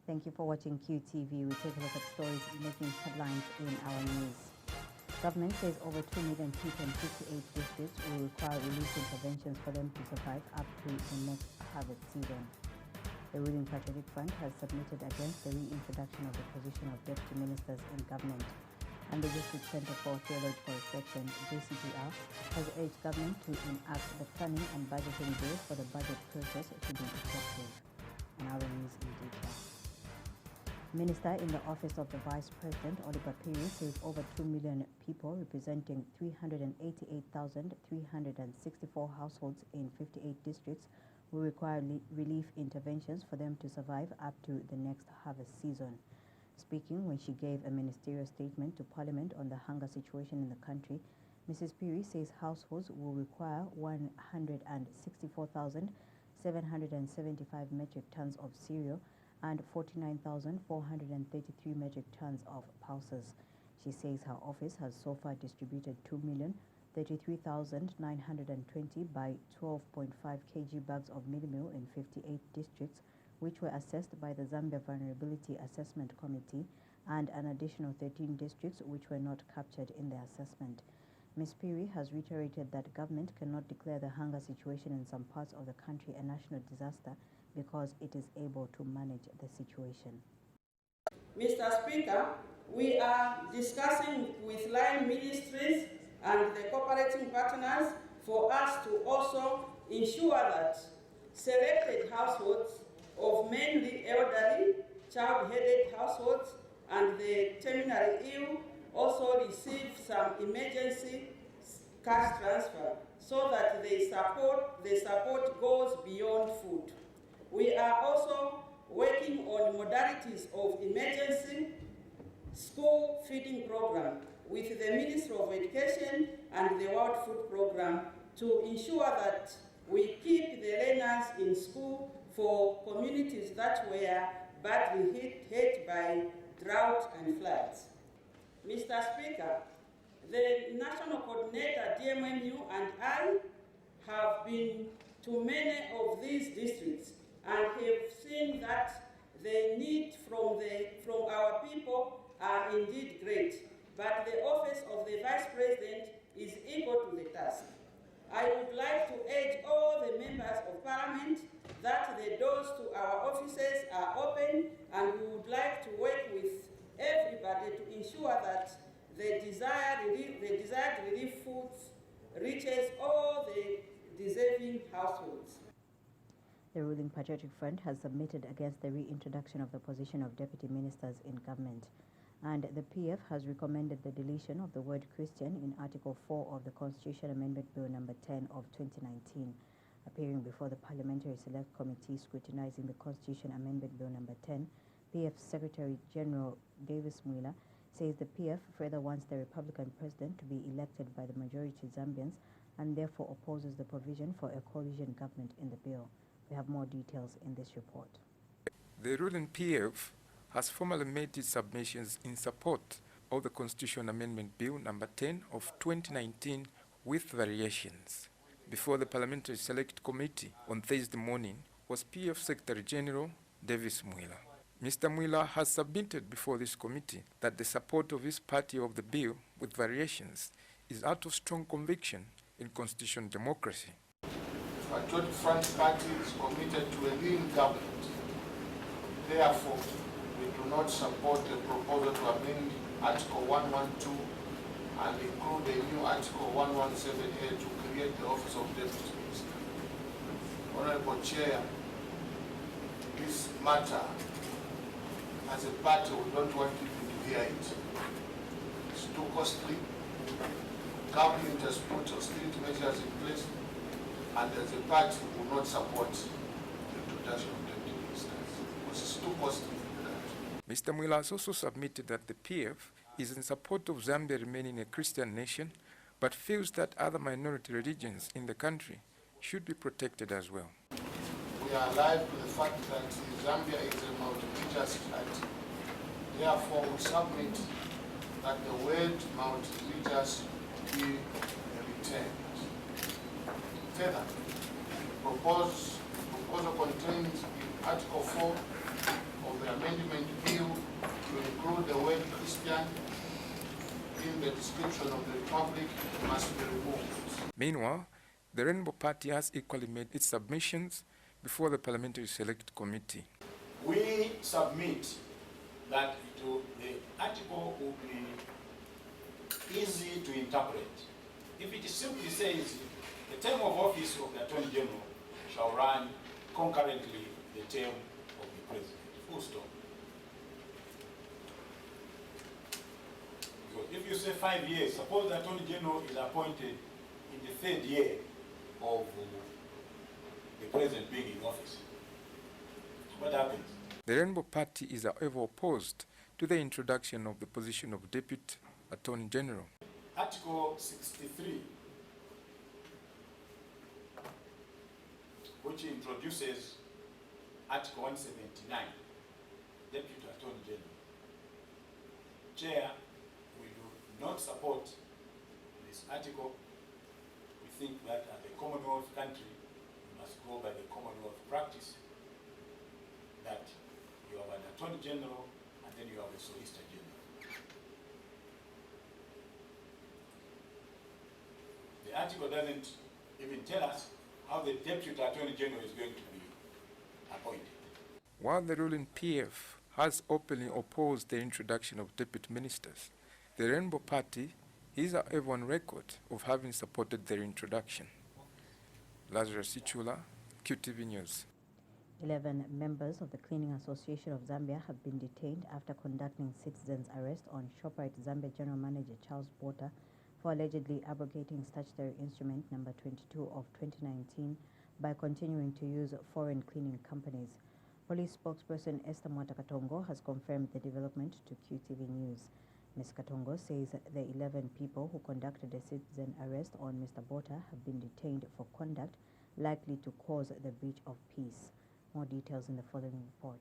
Thank you for watching QTV. We take a look at stories making headlines in our news. Government says over 2 million people in 58 districts will require relief interventions for them to survive up to the next harvest season. The ruling Patriotic Front has submitted against the reintroduction of the position of deputy ministers in government. And the District Center for Theological Reflection, JCTR, has urged government to enact the planning and budgeting bill for the budget process to be effective. And our news in detail. Minister in the Office of the Vice President, Oliver Piri, says over 2 million people, representing 388,364 households in 58 districts, will require relief interventions for them to survive up to the next harvest season. Speaking when she gave a ministerial statement to Parliament on the hunger situation in the country, Mrs. Piri says households will require 164,775 metric tons of cereal and 49,433 metric tons of pulses. She says her office has so far distributed 2,033,920 by 12.5 kg bags of mini meal in 58 districts, which were assessed by the Zambia Vulnerability Assessment Committee, and an additional 13 districts which were not captured in the assessment. Ms. Piri has reiterated that government cannot declare the hunger situation in some parts of the country a national disaster because it is able to manage the situation. Mr. Speaker, we are discussing with line ministries and the cooperating partners for us to also ensure that selected households of mainly elderly, child-headed households and the terminally ill also receive some emergency cash transfer so that the support goes beyond food. We are also working on modalities of emergency school feeding program with the Ministry of Education and the World Food Program to ensure that we keep the learners in school for communities that were badly hit by drought and floods. Mr. Speaker, the National Coordinator, DMMU, and I have been to many of these districts and have seen that the need from our people are indeed great, but the office of the Vice President is equal to the task. I would like to urge all the members of Parliament that the doors to our offices are open, and we would like to work with everybody to ensure that the desired relief foods reaches all the deserving households. The ruling Patriotic Front has submitted against the reintroduction of the position of deputy ministers in government. And the PF has recommended the deletion of the word Christian in Article 4 of the Constitution Amendment Bill number 10 of 2019. Appearing before the Parliamentary Select Committee scrutinizing the Constitution Amendment Bill number 10, PF Secretary General Davis Mwila says the PF further wants the Republican President to be elected by the majority Zambians and therefore opposes the provision for a coalition government in the bill. We have more details in this report. The ruling PF has formally made its submissions in support of the Constitution Amendment Bill number 10 of 2019 with variations. Before the Parliamentary Select Committee on Thursday morning was PF Secretary General Davis Mwila. Mr. Mwila has submitted before this committee that the support of his party of the bill with variations is out of strong conviction in constitutional democracy. The Patriotic Front Party is committed to a lean government. Therefore, we do not support the proposal to amend Article 112 and include a new Article 117A to create the Office of Deputy Minister. Honorable Chair, this matter, as a party, we don't want people to hear it. It's too costly. Government has put austerity measures in place, and as a party, we will not support the introduction of deputy ministers because it's too costly for the country. Mr. Mwila has also submitted that the PF is in support of Zambia remaining a Christian nation, but feels that other minority religions in the country should be protected as well. We are alive to the fact that Zambia is a multi-religious country. Therefore, we submit that the word multi-religious be retained. Further, the proposal contains in Article 4 of the the amendment bill to include the word Christian in the description of the Republic must be removed. Meanwhile, the Rainbow Party has equally made its submissions before the Parliamentary Select Committee. We submit that the article will be easy to interpret. If it simply says the term of office of the Attorney General shall run concurrently the term of the President, full stop. Because if you say 5 years, suppose the Attorney General is appointed in the 3rd year of the President being in office. What happens? The Rainbow Party is however opposed to the introduction of the position of Deputy Attorney General. Article 63, which introduces Article 179, Deputy Attorney General. Chair, we do not support this article. We think that as a Commonwealth country, we must go by the Commonwealth practice that you have an Attorney General and then you have a Solicitor General. The article doesn't even tell us how the Deputy Attorney General is going to be appointed. While the ruling PF has openly opposed the introduction of deputy ministers, the Rainbow Party is however on record of having supported their introduction. Lazarus Ichula, QTV News. 11 members of the Cleaning Association of Zambia have been detained after conducting citizens' arrest on Shoprite Zambia General Manager Charles Botha for allegedly abrogating statutory instrument number 22 of 2019 by continuing to use foreign cleaning companies. Police spokesperson Esther Mwatakatongo has confirmed the development to QTV News. Ms. Katongo says the 11 people who conducted a citizen arrest on Mr. Botha have been detained for conduct likely to cause the breach of peace. More details in the following report.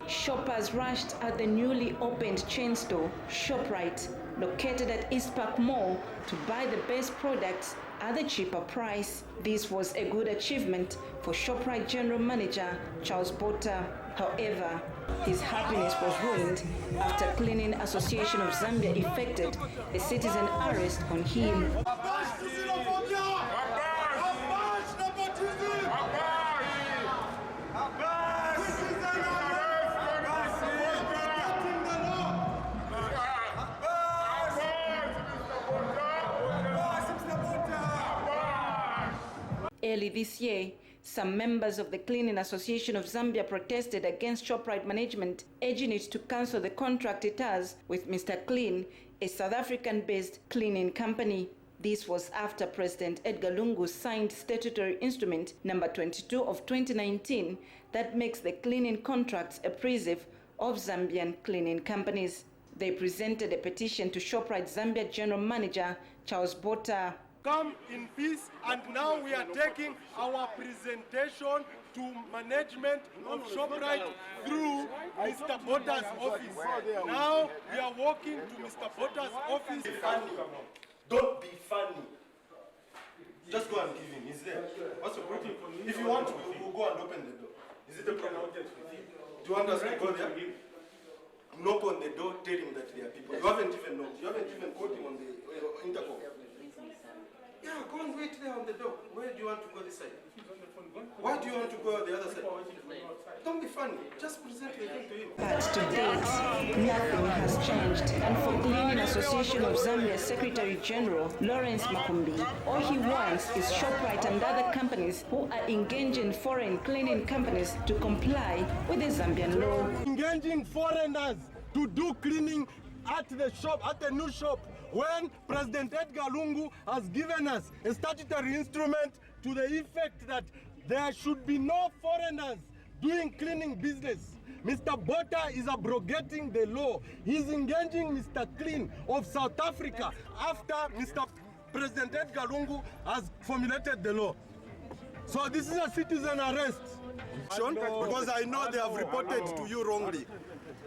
Shoppers rushed at the newly opened chain store, Shoprite, located at East Park Mall, to buy the best products at a cheaper price. This was a good achievement for Shoprite General Manager Charles Botha. However, his happiness was ruined after Cleaning Association of Zambia effected a citizen arrest on him. Early this year, some members of the Cleaning Association of Zambia protested against Shoprite management, urging it to cancel the contract it has with Mr. Clean, a South African-based cleaning company. This was after President Edgar Lungu signed statutory instrument number 22 of 2019 that makes the cleaning contracts oppressive of Zambian cleaning companies. They presented a petition to Shoprite Zambia General Manager Charles Botha. Come in peace, and now we are taking our presentation to management of Shoprite through Mr. Botha's office. Now we are walking to Mr. Botha's office. Funny. Don't be funny. Just go and give him. He's there. What's the problem? If you want to, we'll go and open the door. Is it a problem? Do you want us to go there? Knock on the door, tell him that there are people. You haven't even knocked. You haven't even called him on the intercom. Yeah, go and wait there on the door. Where do you want to go this side? Why do you want to go the other side? Don't be funny. Just present the thing to him. But to date, nothing has changed. And for Cleaning Association of Zambia Secretary General Lawrence Makumbi, all he wants is Shoprite and other companies who are engaging foreign cleaning companies to comply with the Zambian law. Engaging foreigners to do cleaning at the shop, at the new shop, when President Edgar Lungu has given us a statutory instrument to the effect that there should be no foreigners doing cleaning business. Mr. Botha is abrogating the law. He's engaging Mr. Clean of South Africa after Mr. President Edgar Lungu has formulated the law. So this is a citizen arrest. Because I know they have reported to you wrongly.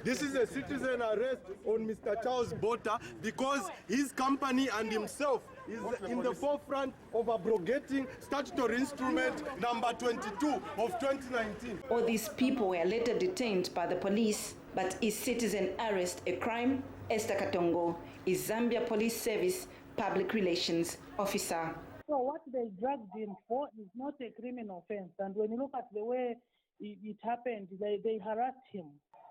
This is a citizen arrest on Mr. Charles Botha because his company and himself is in the forefront of abrogating statutory instrument number 22 of 2019. All these people were later detained by the police, but is citizen arrest a crime? Esther Katongo is Zambia Police Service Public Relations Officer. So what they dragged him for is not a criminal offense. And when you look at the way it happened, they harassed him.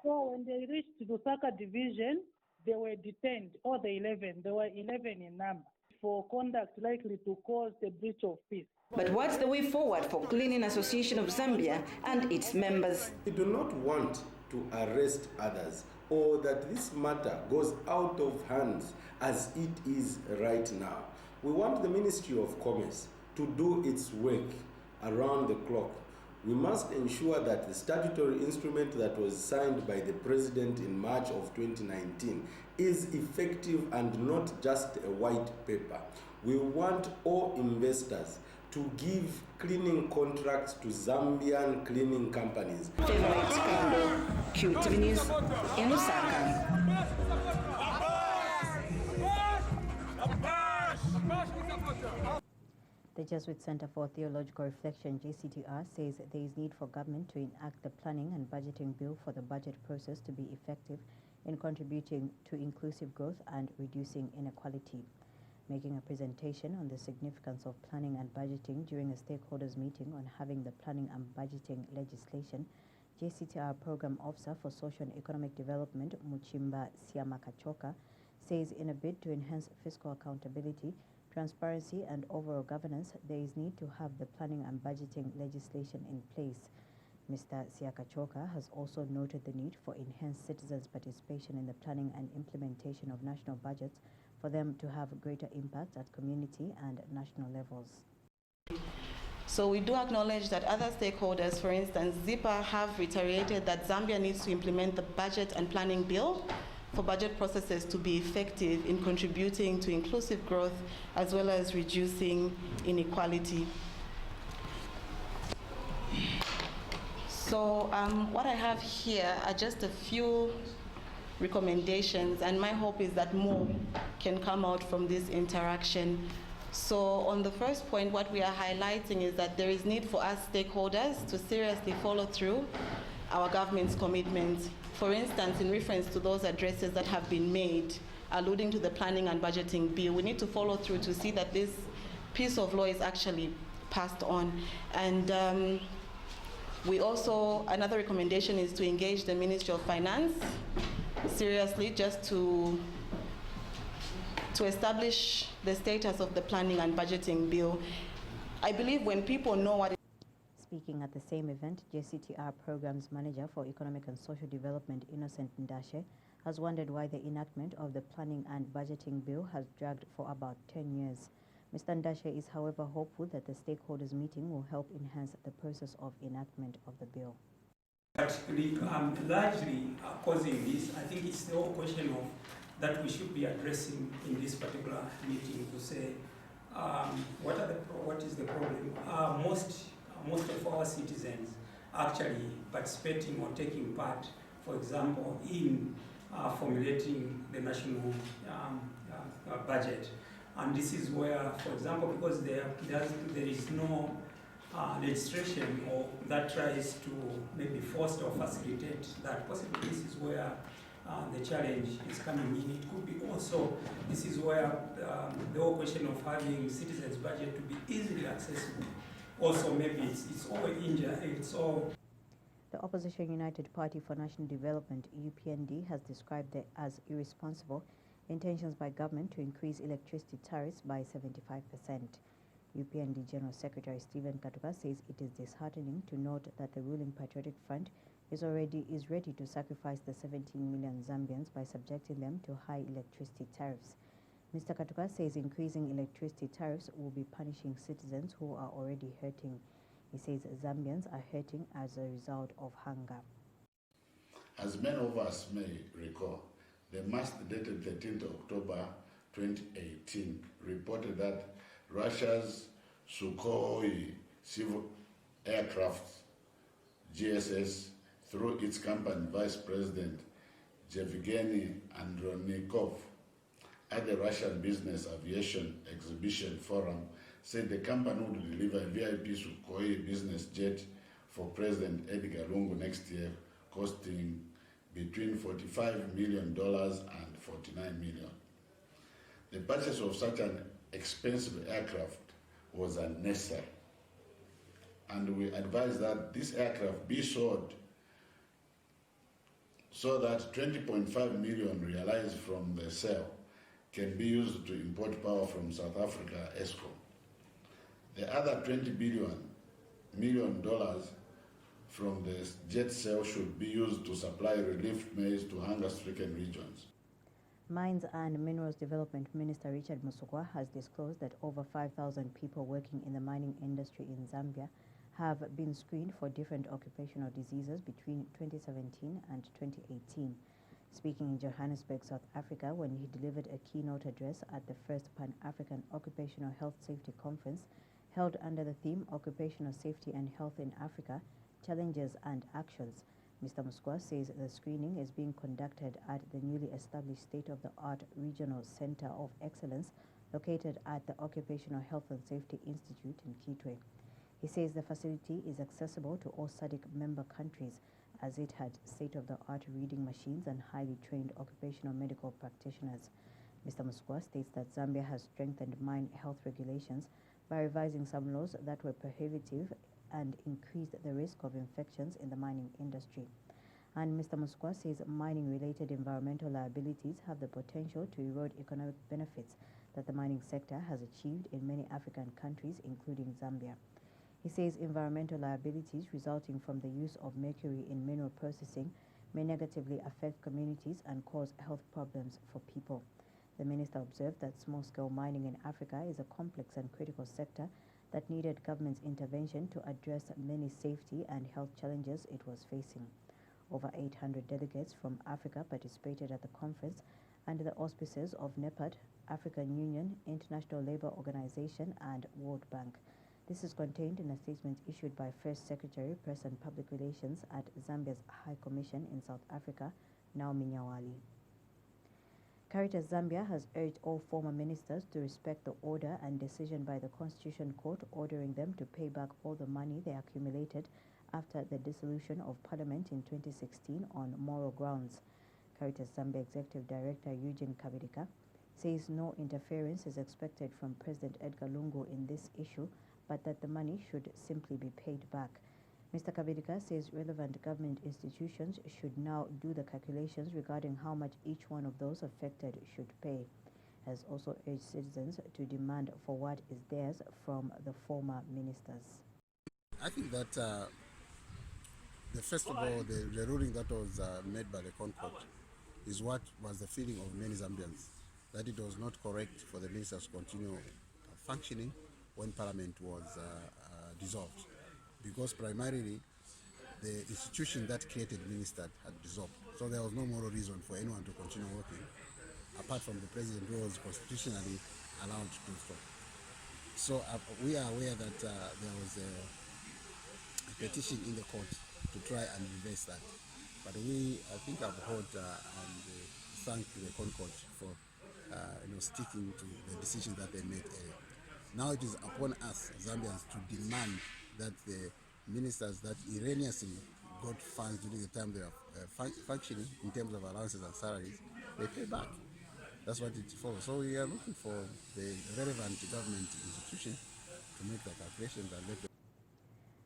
So when they reached Lusaka Division, they were detained, all the 11. There were 11 in number, for conduct likely to cause a breach of peace. But what's the way forward for Cleaning Association of Zambia and its members? We do not want to arrest others or that this matter goes out of hands as it is right now. We want the Ministry of Commerce to do its work around the clock. We must ensure that the statutory instrument that was signed by the President in March of 2019 is effective and not just a white paper. We want all investors to give cleaning contracts to Zambian cleaning companies. Favorite Kando, QTV News in Lusaka. The Jesuit Center for Theological Reflection, JCTR, says there is need for government to enact the planning and budgeting bill for the budget process to be effective in contributing to inclusive growth and reducing inequality. Making a presentation on the significance of planning and budgeting during a stakeholders meeting on having the planning and budgeting legislation, JCTR Program Officer for Social and Economic Development, Muchimba Siamakachoka, says in a bid to enhance fiscal accountability, transparency and overall governance, there is need to have the planning and budgeting legislation in place. Mr. Siakachoka has also noted the need for enhanced citizens' participation in the planning and implementation of national budgets for them to have greater impact at community and national levels. So we do acknowledge that other stakeholders, for instance, ZIPA, have reiterated that Zambia needs to implement the budget and planning bill for budget processes to be effective in contributing to inclusive growth as well as reducing inequality. So what I have here are just a few recommendations, and my hope is that more can come out from this interaction. So on the first point, what we are highlighting is that there is need for us stakeholders to seriously follow through our government's commitments. For instance, in reference to those addresses that have been made, alluding to the planning and budgeting bill, we need to follow through to see that this piece of law is actually passed on. And we also, another recommendation is to engage the Ministry of Finance seriously, just to establish the status of the planning and budgeting bill. I believe when people know what Speaking at the same event, JCTR Programs Manager for Economic and Social Development, Innocent Ndashe, has wondered why the enactment of the Planning and Budgeting Bill has dragged for about 10 years. Mr. Ndashe is, however, hopeful that the stakeholders meeting will help enhance the process of enactment of the bill. Largely causing this, I think it's the whole question of that we should be addressing in this particular meeting to say what is the problem. Most of our citizens actually participating or taking part, for example, in formulating the national budget. And this is where, for example, because there is no legislation or that tries to maybe foster or facilitate that, possibly this is where the challenge is coming in. It could be also, this is where the whole question of having citizens' budget to be easily accessible. Also, maybe it's all injured, it's all. The Opposition United Party for National Development, UPND, has described it as irresponsible intentions by government to increase electricity tariffs by 75%. UPND General Secretary Stephen Katuka says it is disheartening to note that the ruling Patriotic Front is ready to sacrifice the 17 million Zambians by subjecting them to high electricity tariffs. Mr. Katuka says increasing electricity tariffs will be punishing citizens who are already hurting. He says Zambians are hurting as a result of hunger. As many of us may recall, the mast dated 13th October 2018 reported that Russia's Sukhoi civil aircraft, GSS, through its company Vice President Yevgeny Andronikov at the Russian Business Aviation Exhibition Forum said the company would deliver a VIP Sukhoi business jet for President Edgar Lungu next year, costing between $45 million and $49 million. The purchase of such an expensive aircraft was unnecessary, and we advise that this aircraft be sold so that 20.5 million realized from the sale can be used to import power from South Africa, ESCOM. The other $20 million from the jet sale should be used to supply relief maize to hunger-stricken regions. Mines and Minerals Development Minister Richard Musukwa has disclosed that over 5,000 people working in the mining industry in Zambia have been screened for different occupational diseases between 2017 and 2018. Speaking in Johannesburg, South Africa, when he delivered a keynote address at the first Pan-African Occupational Health Safety Conference held under the theme Occupational Safety and Health in Africa, Challenges and Actions, Mr. Musukwa says the screening is being conducted at the newly established state-of-the-art Regional Center of Excellence located at the Occupational Health and Safety Institute in Kitwe. He says the facility is accessible to all SADC member countries as it had state-of-the-art reading machines and highly trained occupational medical practitioners. Mr. Musukwa states that Zambia has strengthened mine health regulations by revising some laws that were prohibitive and increased the risk of infections in the mining industry. And Mr. Musukwa says mining-related environmental liabilities have the potential to erode economic benefits that the mining sector has achieved in many African countries, including Zambia. He says environmental liabilities resulting from the use of mercury in mineral processing may negatively affect communities and cause health problems for people. The minister observed that small-scale mining in Africa is a complex and critical sector that needed government's intervention to address many safety and health challenges it was facing. Over 800 delegates from Africa participated at the conference under the auspices of NEPAD, African Union, International Labour Organization, and World Bank. This is contained in a statement issued by First Secretary, Press and Public Relations at Zambia's High Commission in South Africa, Naomi Nyawali. Caritas Zambia has urged all former ministers to respect the order and decision by the Constitution Court ordering them to pay back all the money they accumulated after the dissolution of Parliament in 2016 on moral grounds. Caritas Zambia Executive Director Eugene Kabirika says no interference is expected from President Edgar Lungu in this issue, but that the money should simply be paid back. Mr. Kabirika says relevant government institutions should now do the calculations regarding how much each one of those affected should pay. Has also urged citizens to demand for what is theirs from the former ministers. I think that first of all, the ruling that was made by the Concord is what was the feeling of many Zambians, that it was not correct for the ministers to continue functioning when Parliament was dissolved, because primarily the institution that created minister had dissolved. So there was no moral reason for anyone to continue working, apart from the president who was constitutionally allowed to do so. So we are aware that there was a petition in the court to try and reverse that. But we, I think, have heard and thank the Concord for sticking to the decisions that they made earlier. Now it is upon us, Zambians, to demand that the ministers that erroneously got funds during the time they are functioning in terms of allowances and salaries, they pay back. That's what it's for. So we are looking for the relevant government institution to make the calculations and let them.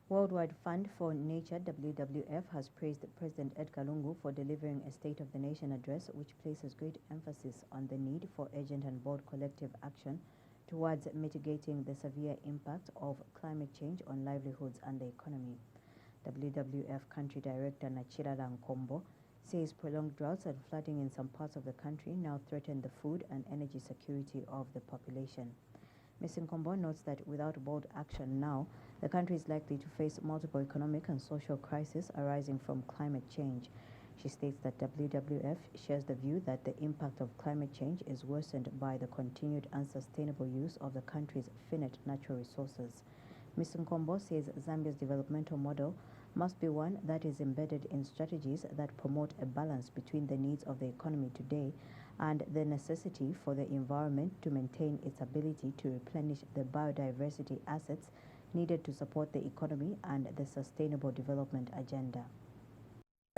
Worldwide Fund for Nature, WWF, has praised President Edgar Lungu for delivering a State of the Nation address which places great emphasis on the need for urgent and bold collective action towards mitigating the severe impact of climate change on livelihoods and the economy. WWF Country Director Nachirala Nkombo says prolonged droughts and flooding in some parts of the country now threaten the food and energy security of the population. Ms. Nkombo notes that without bold action now, the country is likely to face multiple economic and social crises arising from climate change. She states that WWF shares the view that the impact of climate change is worsened by the continued unsustainable use of the country's finite natural resources. Ms. Nkombo says Zambia's developmental model must be one that is embedded in strategies that promote a balance between the needs of the economy today and the necessity for the environment to maintain its ability to replenish the biodiversity assets needed to support the economy and the sustainable development agenda.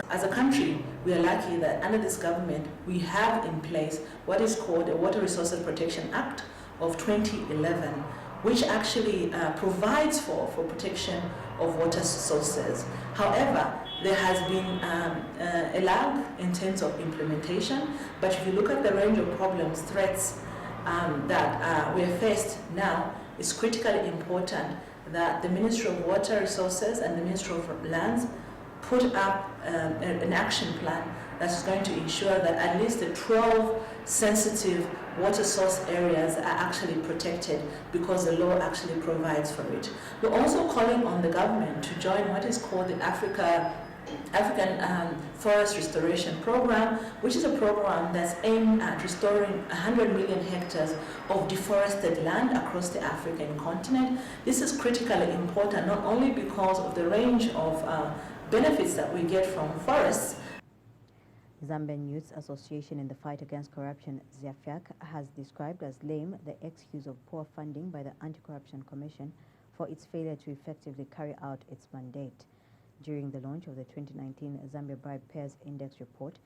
As a country, we are lucky that under this government, we have in place what is called the Water Resources Protection Act of 2011, which actually provides for protection of water sources. However, there has been a lag in terms of implementation, but if you look at the range of problems, threats that we are faced now, it's critically important that the Ministry of Water Resources and the Ministry of Lands put up an action plan that's going to ensure that at least the 12 sensitive water source areas are actually protected because the law actually provides for it. We're also calling on the government to join what is called the African Forest Restoration Program, which is a program that's aimed at restoring 100 million hectares of deforested land across the African continent. This is critically important not only because of the range of benefits that we get from forests. Zambian Youth Association in the Fight Against Corruption, ZIAFAC, has described as lame the excuse of poor funding by the Anti-Corruption Commission for its failure to effectively carry out its mandate. During the launch of the 2019 Zambia Bribe Pairs Index report,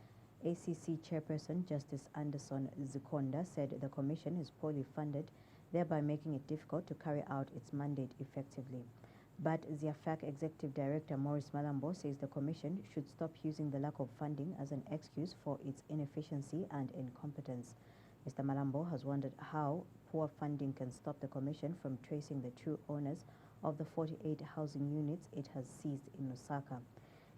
ACC Chairperson Justice Anderson Zikonda said the commission is poorly funded, thereby making it difficult to carry out its mandate effectively. But ZIAFAC Executive Director Maurice Malambo says the Commission should stop using the lack of funding as an excuse for its inefficiency and incompetence. Mr. Malambo has wondered how poor funding can stop the Commission from tracing the true owners of the 48 housing units it has seized in Lusaka.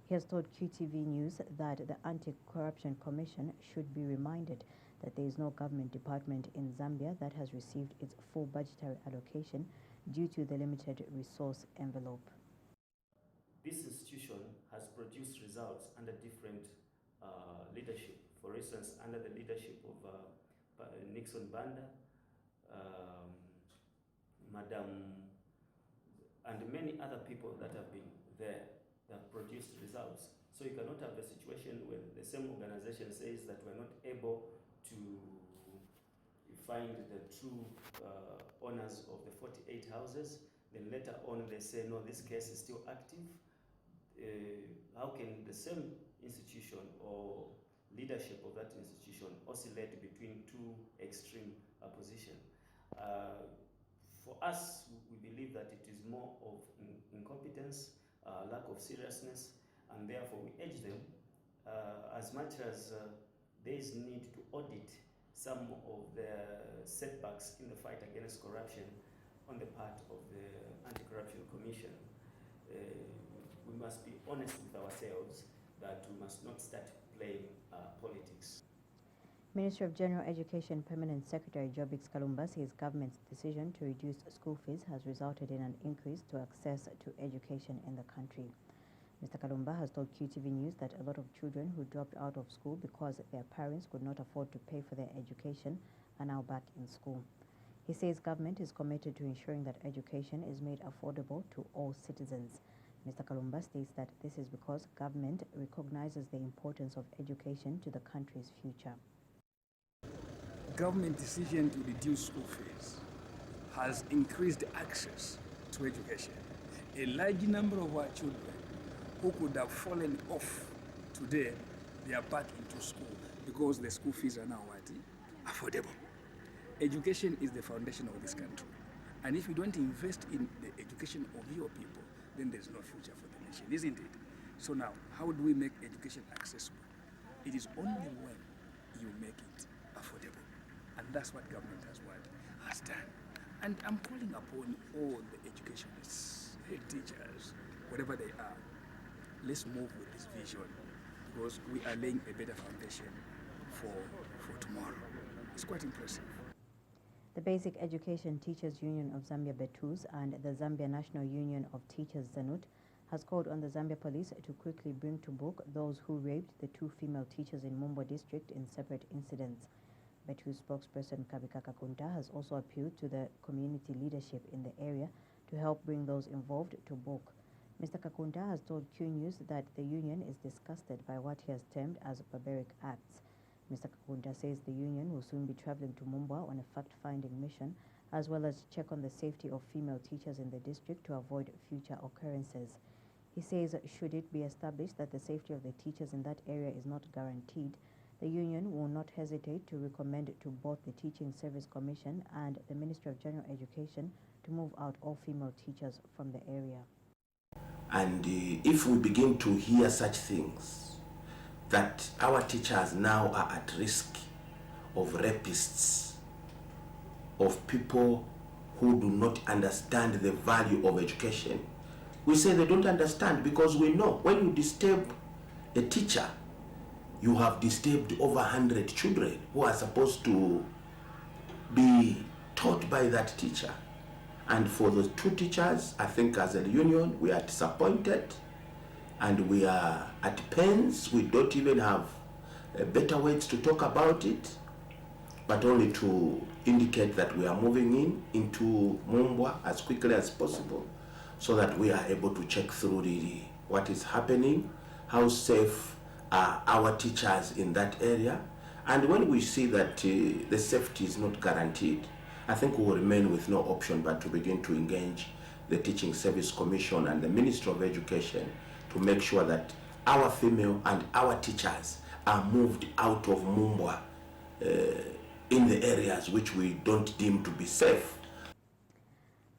He has told QTV News that the Anti-Corruption Commission should be reminded that there is no government department in Zambia that has received its full budgetary allocation due to the limited resource envelope. This institution has produced results under different leadership. For instance, under the leadership of Nixon Banda, Madam, and many other people that have been there that produced results. So you cannot have a situation where the same organization says that we're not able to find the true owners of the 48 houses, then later on they say, no, this case is still active. How can the same institution or leadership of that institution oscillate between two extreme positions? For us, we believe that it is more of incompetence, lack of seriousness, and therefore we urge them, as much as there is need to audit some of the setbacks in the fight against corruption on the part of the Anti-Corruption Commission, we must be honest with ourselves that we must not start playing politics. Ministry of General Education Permanent Secretary Jobix Kalumba says government's decision to reduce school fees has resulted in an increase to access to education in the country. Mr. Kalumba has told QTV News that a lot of children who dropped out of school because their parents could not afford to pay for their education are now back in school. He says government is committed to ensuring that education is made affordable to all citizens. Mr. Kalumba states that this is because government recognizes the importance of education to the country's future. Government decision to reduce school fees has increased access to education. A large number of our children who could have fallen off today, they are back into school because the school fees are now affordable. Education is the foundation of this country. And if you don't invest in the education of your people, then there's no future for the nation, isn't it? So now, how do we make education accessible? It is only when you make it affordable. And that's what government has done. And I'm calling upon all the educationists, head teachers, whatever they are, let's move with this vision because we are laying a better foundation for tomorrow. It's quite impressive. The Basic Education Teachers Union of Zambia Betus and the Zambia National Union of Teachers Zanut has called on the Zambia Police to quickly bring to book those who raped the 2 female teachers in SUMBWE district in separate incidents. Betus spokesperson Kabikaka Kunta has also appealed to the community leadership in the area to help bring those involved to book. Mr. Kakunda has told Q News that the union is disgusted by what he has termed as barbaric acts. Mr. Kakunda says the union will soon be traveling to SUMBWE on a fact-finding mission, as well as check on the safety of female teachers in the district to avoid future occurrences. He says should it be established that the safety of the teachers in that area is not guaranteed, the union will not hesitate to recommend to both the Teaching Service Commission and the Ministry of General Education to move out all female teachers from the area. And if we begin to hear such things, that our teachers now are at risk of rapists, of people who do not understand the value of education, we say they don't understand, because we know when you disturb a teacher, you have disturbed over 100 children who are supposed to be taught by that teacher. And for those two teachers, I think as a union, we are disappointed and we are at pains. We don't even have better words to talk about it, but only to indicate that we are moving into SUMBWE as quickly as possible so that we are able to check through what is happening, how safe are our teachers in that area. And when we see that the safety is not guaranteed, I think we will remain with no option but to begin to engage the Teaching Service Commission and the Ministry of Education to make sure that our female and our teachers are moved out of SUMBWE in the areas which we don't deem to be safe.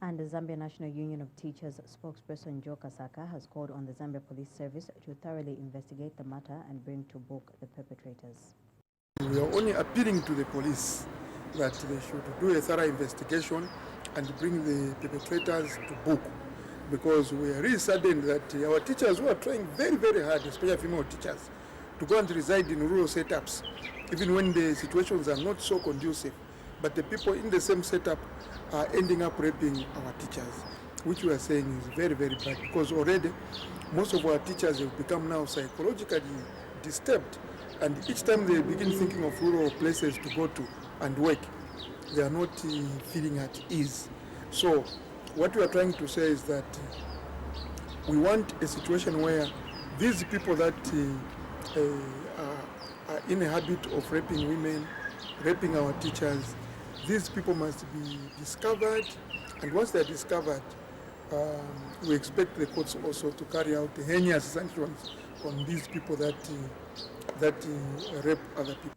And the Zambia National Union of Teachers spokesperson Joe Kasaka has called on the Zambia Police Service to thoroughly investigate the matter and bring to book the perpetrators. We are only appealing to the police that they should do a thorough investigation and bring the perpetrators to book, because we are really saddened that our teachers who are trying very, very hard, especially female teachers, to go and reside in rural setups, even when the situations are not so conducive. But the people in the same setup are ending up raping our teachers, which we are saying is very, very bad, because already most of our teachers have become now psychologically disturbed, and each time they begin thinking of rural places to go to and work, they are not feeling at ease. So what we are trying to say is that we want a situation where these people that are in a habit of raping women, raping our teachers, these people must be discovered, and once they are discovered, we expect the courts also to carry out heinous sanctions on these people that rape other people.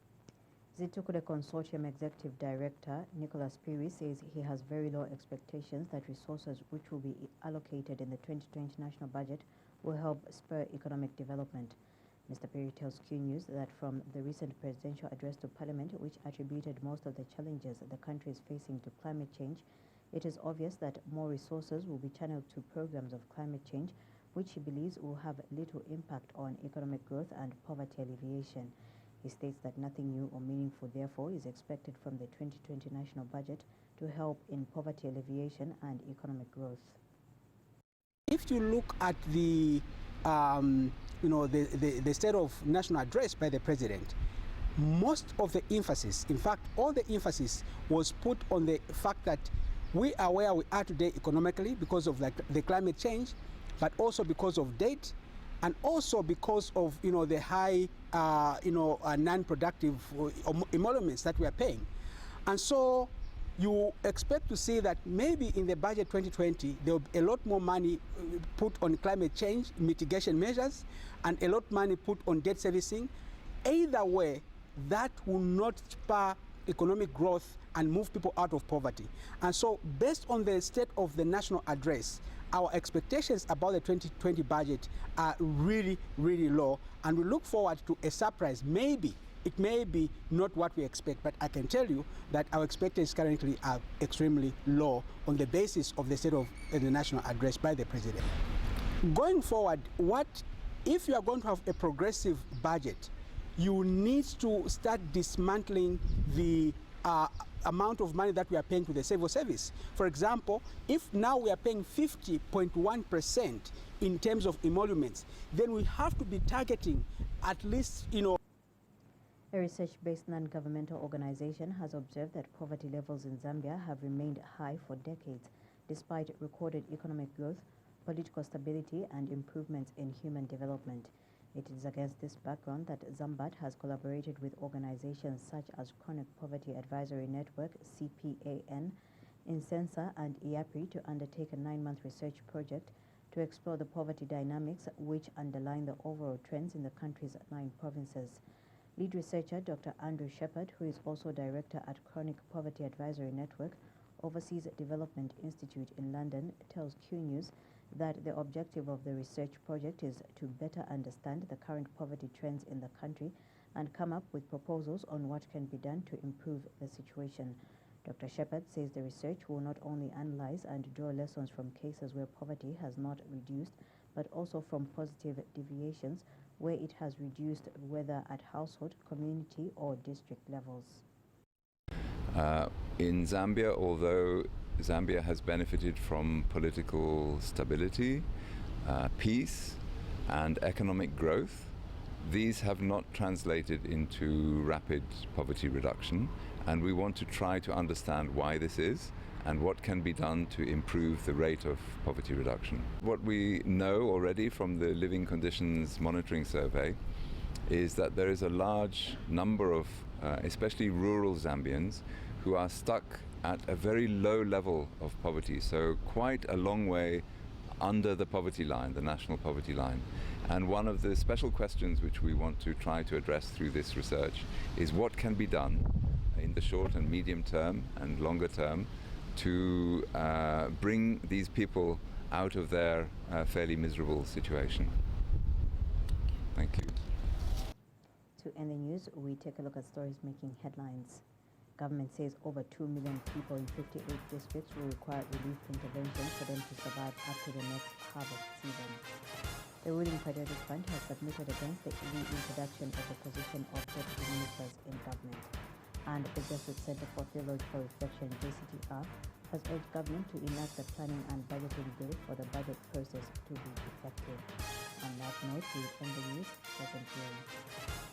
Zitukule Consortium Executive Director Nicholas Piri says he has very low expectations that resources which will be allocated in the 2020 national budget will help spur economic development. Mr. Piri tells Q News that from the recent presidential address to Parliament, which attributed most of the challenges the country is facing to climate change, it is obvious that more resources will be channeled to programs of climate change, which he believes will have little impact on economic growth and poverty alleviation. He states that nothing new or meaningful, therefore, is expected from the 2020 national budget to help in poverty alleviation and economic growth. If you look at the state of national address by the president, most of the emphasis, in fact, all the emphasis was put on the fact that we are where we are today economically because of the climate change, but also because of debt, and also because of the high non-productive emoluments that we are paying. And so you expect to see that maybe in the budget 2020 there will be a lot more money put on climate change mitigation measures and a lot of money put on debt servicing. Either way, that will not spur economic growth and move people out of poverty. And so based on the state of the national address, our expectations about the 2020 budget are really, really low, and we look forward to a surprise. Maybe it may be not what we expect, but I can tell you that our expectations currently are extremely low on the basis of the state of the national address by the president. Going forward, if you are going to have a progressive budget, you need to start dismantling the amount of money that we are paying to the civil service. For example, if now we are paying 50.1% in terms of emoluments, then we have to be targeting at least, A research-based non-governmental organization has observed that poverty levels in Zambia have remained high for decades, despite recorded economic growth, political stability and improvements in human development. It is against this background that Zambat has collaborated with organizations such as Chronic Poverty Advisory Network, CPAN, Insensa and IAPRI to undertake a 9-month research project to explore the poverty dynamics which underline the overall trends in the country's 9 provinces. Lead researcher Dr. Andrew Shepherd, who is also director at Chronic Poverty Advisory Network, Overseas Development Institute in London, tells Q News that the objective of the research project is to better understand the current poverty trends in the country and come up with proposals on what can be done to improve the situation. Dr. Shepherd says the research will not only analyze and draw lessons from cases where poverty has not reduced, but also from positive deviations where it has reduced, whether at household, community or district levels. In Zambia, although Zambia has benefited from political stability, peace and economic growth, these have not translated into rapid poverty reduction, and we want to try to understand why this is and what can be done to improve the rate of poverty reduction. What we know already from the Living Conditions Monitoring Survey is that there is a large number of especially rural Zambians who are stuck at a very low level of poverty, so quite a long way under the poverty line, the national poverty line. And one of the special questions which we want to try to address through this research is what can be done in the short and medium term and longer term to bring these people out of their fairly miserable situation. Thank you. To end the news, we take a look at stories making headlines. Government says over 2 million people in 58 districts will require relief interventions for them to survive up to the next harvest season. The ruling Patriotic Front has submitted against the reintroduction of the position of deputy ministers in government. And the Jesuit Center for Theological Reflection, JCTR, has urged government to enact the planning and budgeting bill for the budget process to be effective. On that note, we end the news. Pleasant viewing.